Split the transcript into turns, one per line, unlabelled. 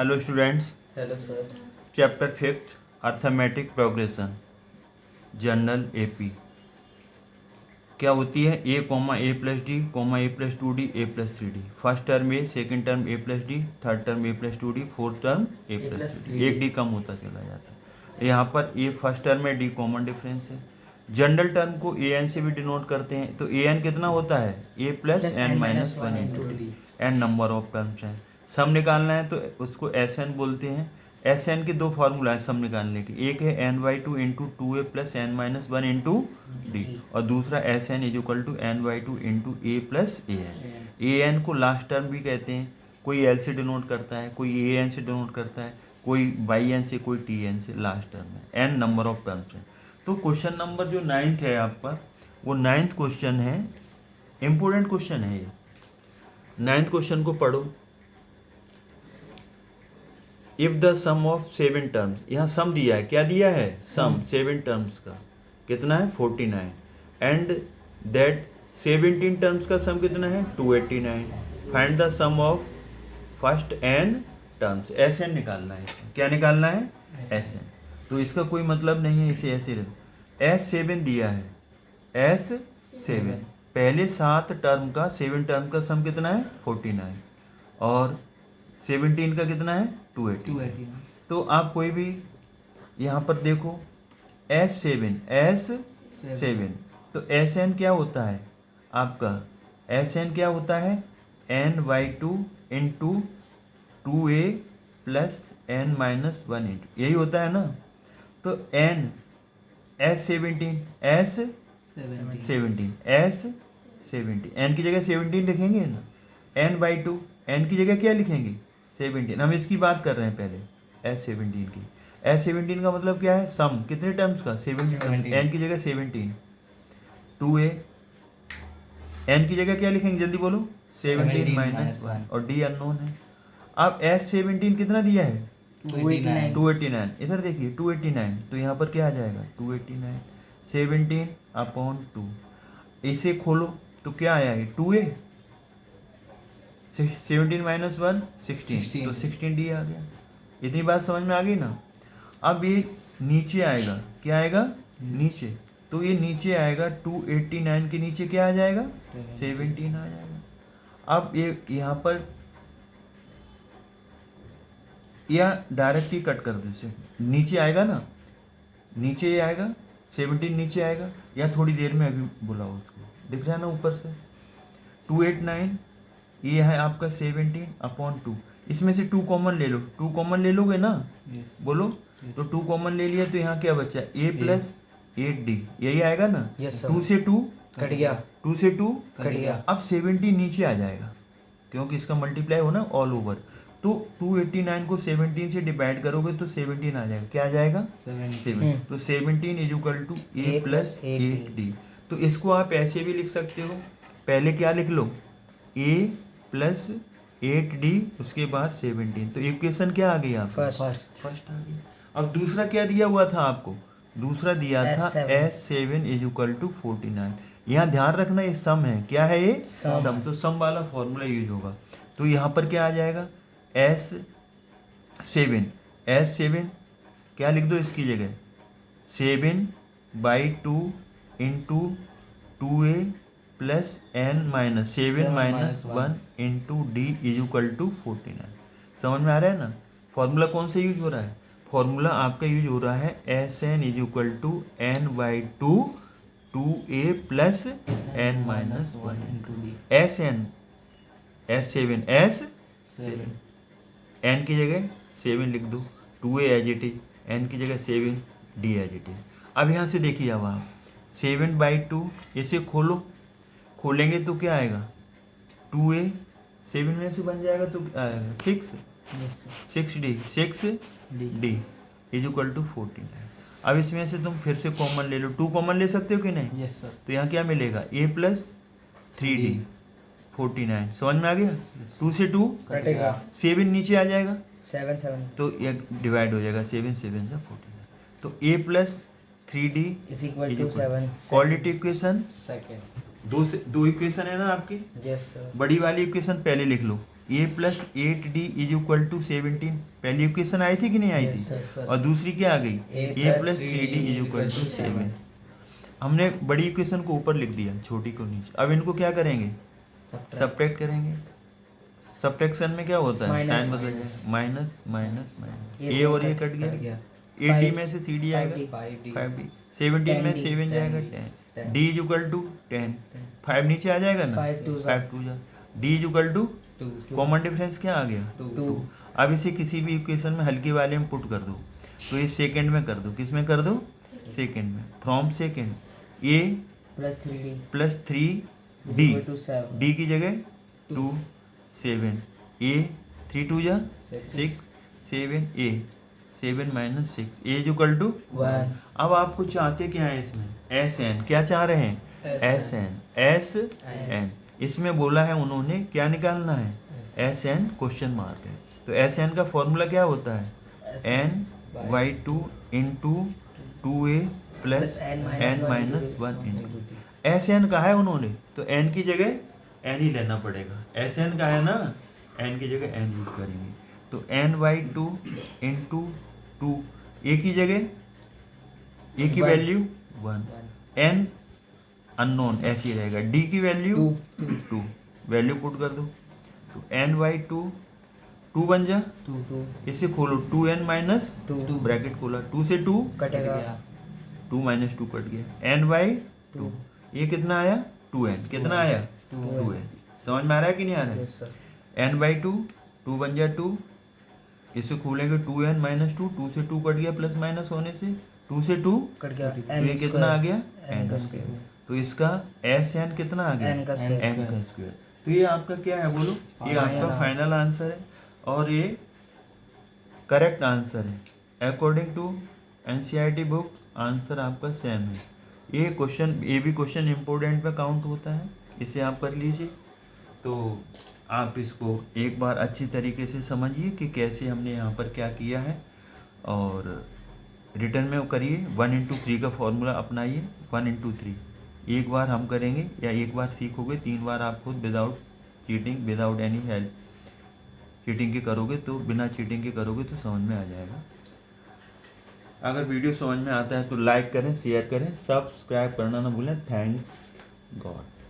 Hello students,
hello sir.
Chapter 5 arithmetic progression general AP. क्या होती है? ए कॉमा ए plus D comma ए plus 2d ए plus 3d। First term ए, second term ए plus D, third term ए plus 2d, fourth term ए plus 3d। एक D कम होता चला जाता है। यहाँ पर ए फर्स्ट टर्म है, डी कॉमन डिफरेंस है। जनरल टर्म को ए एन से भी डिनोट करते हैं, तो ए एन कितना होता है? A plus N minus one into d. N number of terms हैं। सम निकालना है तो उसको एस एन बोलते हैं। एस एन के दो फार्मूला है सम निकालने के, एक है N by two into two A plus N minus one into D, और दूसरा S N is equal to N by two into A plus A N. A N को लास्ट टर्म भी कहते हैं, कोई एल से डिनोट करता है, कोई ए एन से डिनोट करता है, कोई बाई एन से, कोई टी एन से। लास्ट टर्म है, एन नंबर ऑफ टर्म्स है। तो क्वेश्चन नंबर जो 9th है आपका, वो 9th क्वेश्चन है, इंपोर्टेंट क्वेश्चन है ये। 9th क्वेश्चन को पढ़ो। If the sum of 7 terms, यहाँ सम दिया है, क्या दिया है? सम 7 टर्म्स का कितना है? 49। एंड दैट 17 टर्म्स का सम कितना है? 289। Find the sum of first n terms. S N निकालना है। क्या निकालना है? S N. तो इसका कोई मतलब नहीं है, इसे ऐसे S7 दिया है। S7 पहले 7 टर्म का, 7 टर्म का सम कितना है? 49, और 17 का कितना है? 280। तो आप कोई भी यहाँ पर देखो, S7 तो Sn क्या होता है आपका? Sn क्या होता है? n/2 into 2a plus n minus 1 into, यही होता है ना। तो n S17 n की जगह 17 लिखेंगे ना। n/2 n की जगह क्या लिखेंगे? 17। हम इसकी बात कर रहे हैं पहले, S17 की। S17 का मतलब क्या है? सम कितने टर्म्स का? 17। n की जगह 17, 2a, n की जगह क्या लिखेंगे? जल्दी बोलो। 17 माइनस 1, और d अननोन है। अब S17 कितना दिया है? 289। इधर देखिए 289, तो यहाँ पर क्या आ जाएगा? 289 17 अपॉन 2। इसे खोलो तो क्या आया है? 2a, 17 माइनस 1 16, तो 16d आ गया। इतनी बात समझ में आ गई ना। अब ये नीचे आएगा, क्या आएगा? नीचे। तो ये नीचे आएगा 289 के नीचे क्या आ जाएगा? 17 आ जाएगा। अब ये यहाँ पर या डायरेक्ट ही कट कर दे से नीचे आएगा ना, नीचे ये आएगा 17 नीचे आएगा, या थोड़ी देर में अभी बुलाओ उसको, दिख रहा है ना ऊपर से। 289 ये है आपका 17 अपॉन 2। इसमें से 2 कॉमन ले लो, 2 कॉमन ले लोगे ना? बोलो। तो 2 कॉमन ले लिया, तो यहाँ क्या बचा? a प्लस 8d, यही आएगा ना। 2 से 2
कट गया,
2 से 2
कट गया।
अब 17 नीचे आ जाएगा, क्योंकि इसका मल्टीप्लाई हो ना ऑल ओवर। तो 289 को 17 से डिवाइड करोगे तो 17 आ जाएगा। क्या आ जाएगा? 7। तो 17 is equal to a plus 8d। तो इसको आप ऐसे भी लिख सकते हो, पहले क्या लिख लो? a प्लस 8d, उसके बाद 17। तो इक्वेशन क्या आ गई आपकी? फर्स्ट आ गई। अब दूसरा क्या दिया हुआ था आपको? दूसरा दिया था S7 इज इक्वल टू 49। यहाँ ध्यान रखना ये सम है। क्या है ये? सम। तो सम वाला फॉर्मूला यूज होगा। तो यहाँ पर क्या आ जाएगा? S7 क्या लिख दो इसकी जगह? 7/2 into 2a plus n minus 7 minus 1 into D is equal to 49। समझ में आ रहा है ना? फॉर्मूला कौन सा यूज हो रहा है? फॉर्मूला आपका यूज हो रहा है Sn is equal to n/2 2a plus n minus 1 into D. Sn S7 n की जगह 7 लिख दो, 2a as it is, n की जगह 7, d एज इट इज। अब यहाँ से देखिए, अब आप 7/2 इसे खोलो, खोलेंगे तो क्या आएगा? 2a 7 में से बन जाएगा तो आएगा 6d इज इक्वल टू 14। अब इसमें से तुम फिर से कॉमन ले लो, 2 कॉमन ले सकते हो कि नहीं?
Yes sir.
तो यहाँ क्या मिलेगा? a plus 3d 49। समझ में आ गया? 2 से 2
कटेगा,
7 नीचे आ जाएगा,
7
तो ये डिवाइड हो जाएगा, 7 7 से 49। तो a plus 3d
is equal to 7।
Quality equation
second.
दो इक्वेशन है ना आपकी।
Yes sir.
बड़ी वाली इक्वेशन पहले लिख लो, a plus 8d is equal to 17। पहली इक्वेशन आई थी कि नहीं आई
Yes,
थी?
sir, sir.
और दूसरी क्या आ गई?
A
A plus 3d is equal to 7। हमने बड़ी इक्वेशन को ऊपर लिख दिया, छोटी को नीचे। अब इनको क्या करेंगे? सब्ट्रैक्ट करेंगे। सब्ट्रैक्शन में क्या होता है? साइन बदल जाए, माइनस माइनस माइनस, ए और ये कट गया, 8d में से 3d आएगा 5d, 17 में 7 जाएगा 10, d इज इक्वल टू 10, 5 नीचे आ जाएगा ना, 5 2 जा, d is equal to, common difference क्या आ गया? 2। अब इसे किसी भी इक्वेशन में हल्के वाले में पुट कर दो, तो ये सेकंड में कर दो। किस में कर दो? सेकंड में। From second a plus 3d, d की जगह 2 7, a 3 2 जा 6, 7 a, 7 minus 6, a is equal to 1। अब आपको चाहते क्या है इसमें? S N. क्या चाह रहे हैं? S N, S N. इसमें बोला है उन्होंने क्या निकालना है? एस एन क्वेश्चन मार्क है। तो एस एन का फॉर्मूला क्या होता है? N by two into 2a plus N minus 1 into. S N का है उन्होंने, तो एन की जगह एन ही लेना पड़ेगा। एस एन का है ना, एन की जगह एन यूज करेंगे। तो एन वाई टू इंटू 2, ए की जगह ए की वैल्यू 1, एन अननोन ऐसे ही रहेगा, डी की वैल्यू 2, वैल्यू पुट कर दो। तो एन वाई टू 2 बन जा, इसे खोलो 2n माइनस 2, ब्रैकेट खोला, 2 से 2
कटेगा,
2 माइनस 2 कट गया, n बाई 2। ये कितना आया? 2n। कितना आया? 2n। समझ में आ रहा है कि नहीं आ रहा है?
Yes sir.
n बाई 2, 2 बन जा 2, इसे खोलेंगे 2n माइनस 2, 2 से 2 कट गया, प्लस माइनस होने से 2 से 2
कट गया,
तो ये कितना आ गया? n square. तो इसका एस एन कितना आ गया?
n का
स्क्वायर। तो ये आपका क्या है बोलो? ये आपका फाइनल आंसर है और ये करेक्ट आंसर है। According to NCERT book answer आपका सेम है। ये क्वेश्चन, ये भी क्वेश्चन इम्पोर्टेंट पे काउंट होता है, इसे आप कर लीजिए। तो आप इसको एक बार अच्छी तरीके से समझिए कि कैसे हमने यहाँ पर क्या किया है, और रिटर्न में करिए। 1/3 का फॉर्मूला अपनाइए, 1/3। एक बार हम करेंगे या एक बार सीखोगे, 3 बार आप खुद without cheating, without any help, cheating के करोगे तो, बिना चीटिंग के करोगे तो समझ में आ जाएगा। अगर वीडियो समझ में आता है तो लाइक करें, शेयर करें, सब्सक्राइब करना ना भूलें। Thanks God.